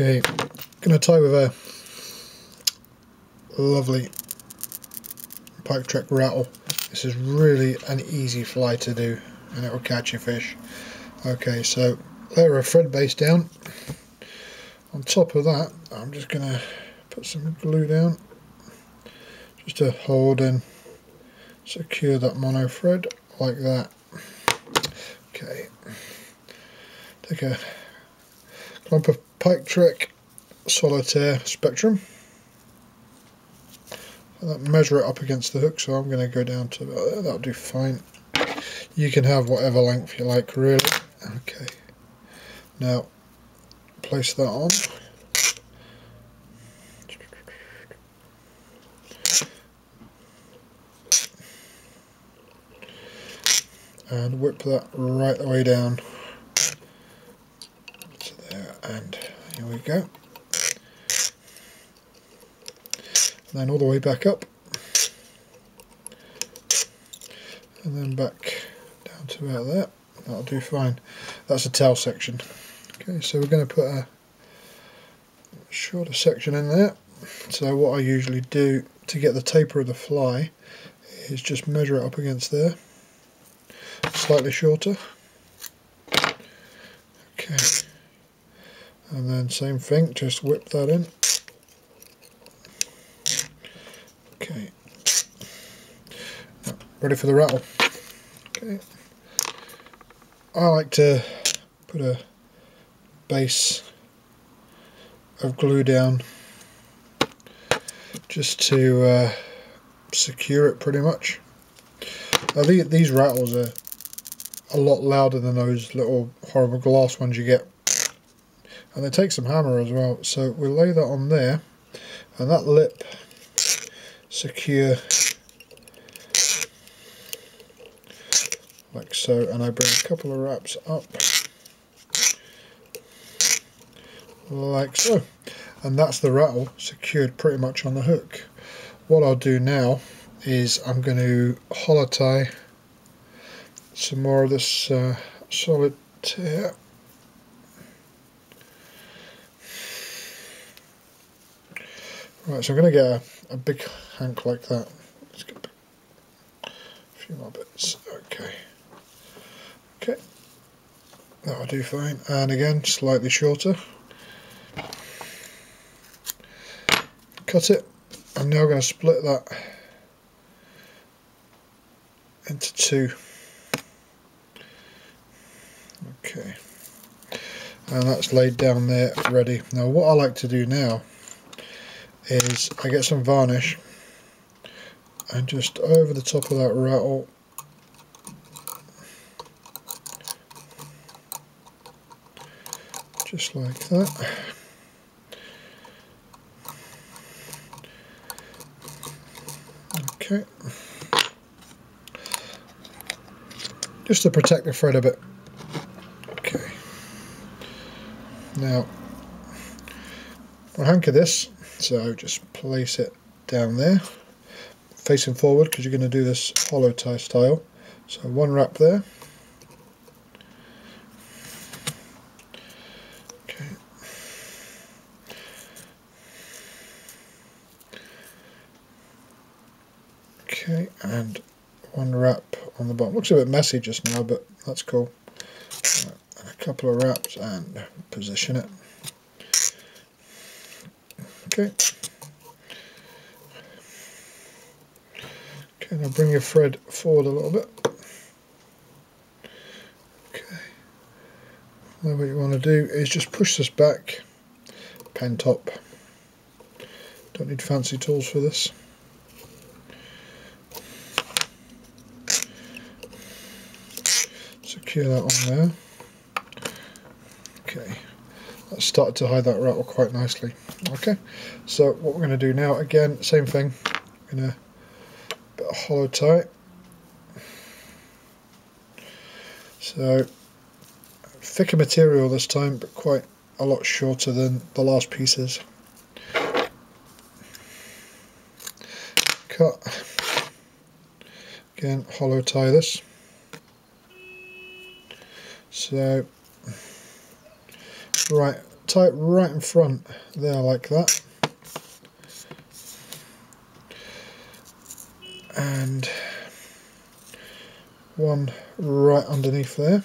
Okay, going to tie with a lovely pike track rattle. This is really an easy fly to do and it will catch your fish. Okay, so layer a thread base down. On top of that, I'm just going to put some glue down just to hold and secure that mono thread like that. Okay, take a clump of pike track solitaire spectrum and measure it up against the hook, so I'm going to go down to about there. That'll do fine. You can have whatever length you like, really. Okay, now place that on. And whip that right the way down to there, and here we go. And then all the way back up, and then back down to about there. That'll do fine. That's a tail section. Okay, so we're going to put a shorter section in there. So what I usually do to get the taper of the fly is just measure it up against there, slightly shorter. Okay, and then same thing, just whip that in. Okay, now, ready for the rattle. Okay, I like to put a base of glue down just to secure it pretty much. Now these rattles are a lot louder than those little horrible glass ones you get, and they take some hammer as well, so we'll lay that on there and that lip secure like so, and I bring a couple of wraps up like so, and that's the rattle secured pretty much on the hook. What I'll do now is I'm going to hollow tie some more of this solitaire. Right, so I'm going to get a big hank like that. Let's get a few more bits. Okay. Okay. That'll do fine. And again, slightly shorter. Cut it. I'm now going to split that into two. Okay. And that's laid down there ready. Now what I like to do now is I get some varnish and just over the top of that rattle just like that. Okay, just to protect the thread a bit. Okay, now I'll hanker this, so just place it down there facing forward because you're going to do this hollow tie style. So one wrap there. Okay. Okay, and one wrap on the bottom. Looks a bit messy just now, but that's cool. Right, and a couple of wraps and position it. Okay. Okay, now bring your thread forward a little bit. Okay. Now what you want to do is just push this back, pen top. Don't need fancy tools for this. Secure that on there. Okay, that's started to hide that rattle quite nicely. Okay, so what we're going to do now, again, same thing. I'm going to put a hollow tie. So thicker material this time, but quite a lot shorter than the last pieces. Cut. Again, hollow tie this. So right tie it right in front there like that, and one right underneath there.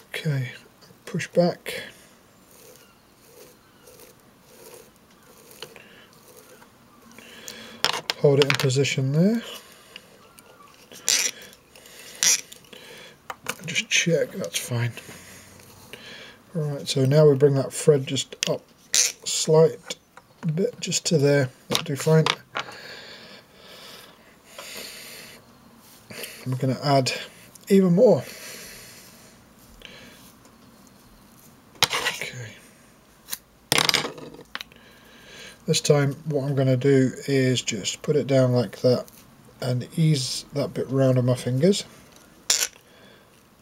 Okay, push back. Hold it in position there. Just check, that's fine. Alright, so now we bring that thread just up slight bit, just to there. That'll do fine. I'm going to add even more. Okay. This time what I'm going to do is just put it down like that and ease that bit round on my fingers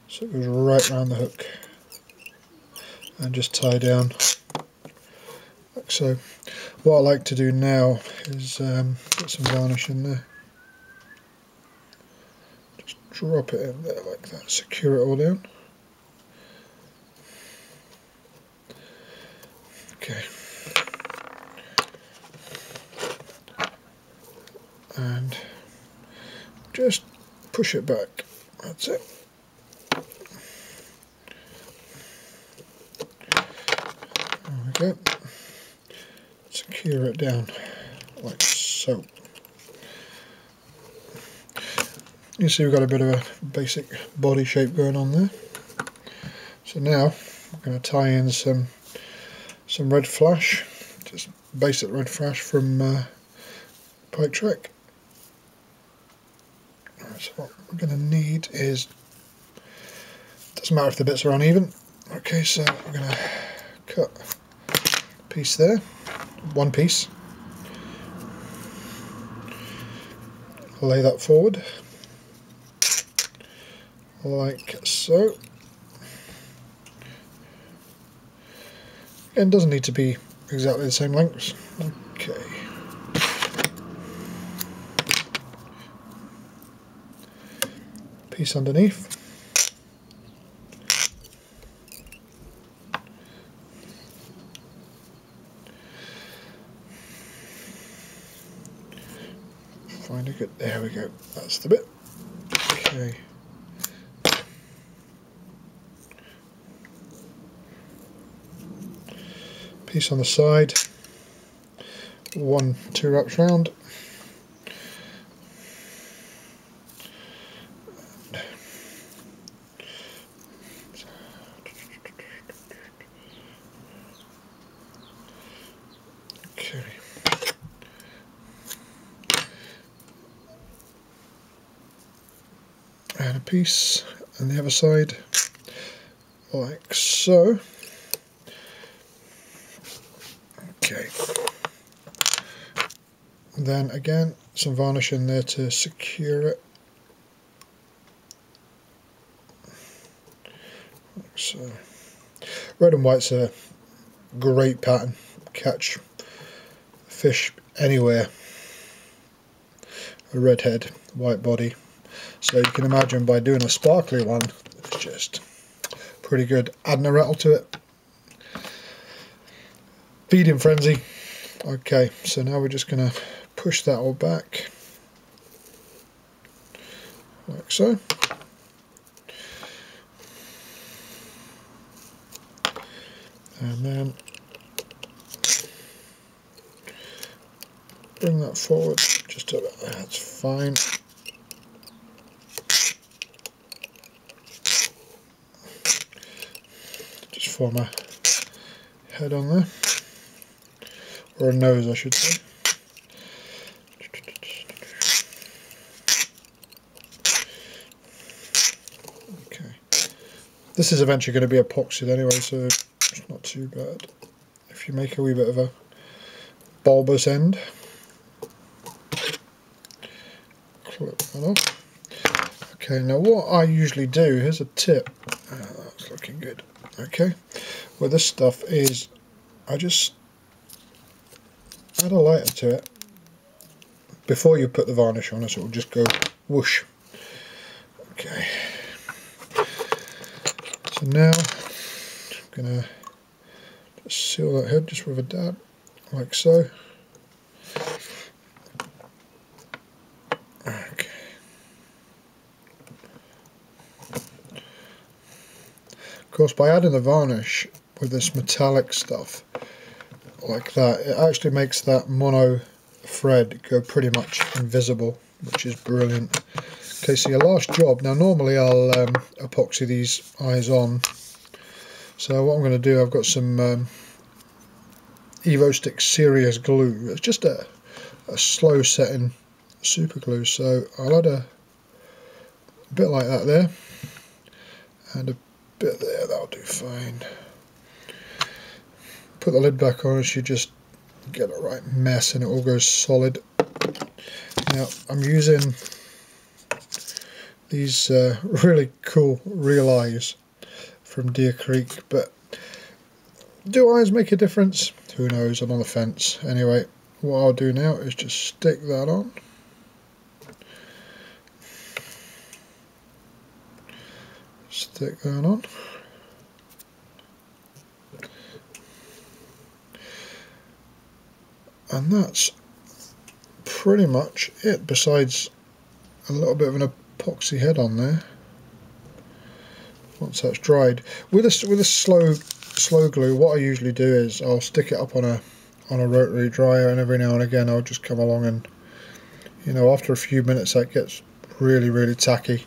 so it goes right round the hook, and just tie down like so. What I like to do now is put some varnish in there. Just drop it in there like that, secure it all down. Okay. And just push it back. That's it. There we go. Secure it down like so. You see we've got a bit of a basic body shape going on there. So now I'm going to tie in some red flash, just basic red flash from Pike Trek. So what we're going to need is, doesn't matter if the bits are uneven. Okay, so we're going to cut a piece there, one piece, lay that forward like so. Again, doesn't need to be exactly the same lengths. Okay. Piece underneath. Find a good, there we go, that's the bit. Okay. Piece on the side, 1-2 wraps round. Okay. And a piece on the other side, like so. Okay. Then again, some varnish in there to secure it. Like so. Red and white's a great pattern. Catch fish anywhere. A red head, white body. So you can imagine by doing a sparkly one, it's just pretty good. Adding a rattle to it. Feeding frenzy. Okay, so now we're just going to push that all back. Like so. And then bring that forward just about there, that's fine. Just form a head on there, or a nose I should say. Okay, this is eventually going to be epoxied anyway, so it's not too bad if you make a wee bit of a bulbous end. Clip that off. Okay, now what I usually do, here's a tip. That's looking good. Okay, well this stuff is, I just add a lighter to it before you put the varnish on, so it will just go whoosh. Okay, So now I'm going to seal that head just with a dab, like so. Okay. Of course, by adding the varnish with this metallic stuff like that, it actually makes that mono thread go pretty much invisible, which is brilliant. Okay, so your last job. Now normally I'll epoxy these eyes on. So what I'm going to do, I've got some EvoStick Serious glue. It's just a slow setting super glue. So I'll add a bit like that there, and a bit there, that'll do fine. Put the lid back on, and you just get a right mess and it all goes solid. Now I'm using these really cool real eyes from Deer Creek, but do eyes make a difference? Who knows, I'm on the fence. Anyway, what I'll do now is just stick that on. Stick that on. And that's pretty much it, besides a little bit of an epoxy head on there. Once that's dried, with a slow glue, what I usually do is I'll stick it up on a rotary dryer, and every now and again I'll just come along and, you know, after a few minutes that gets really tacky,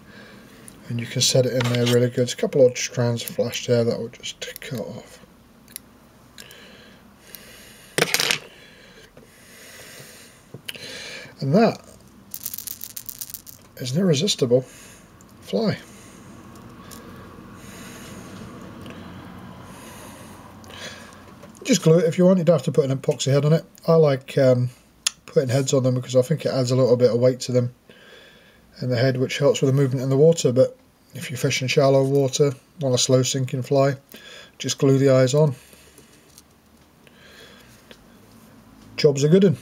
and you can set it in there really good. There's a couple odd strands flashed there that will just cut off. And that is an irresistible fly. Just glue it if you want. You don't have to put an epoxy head on it. I like putting heads on them because I think it adds a little bit of weight to them and the head, which helps with the movement in the water. But if you fish in shallow water, want a slow sinking fly, just glue the eyes on. Job's a good one.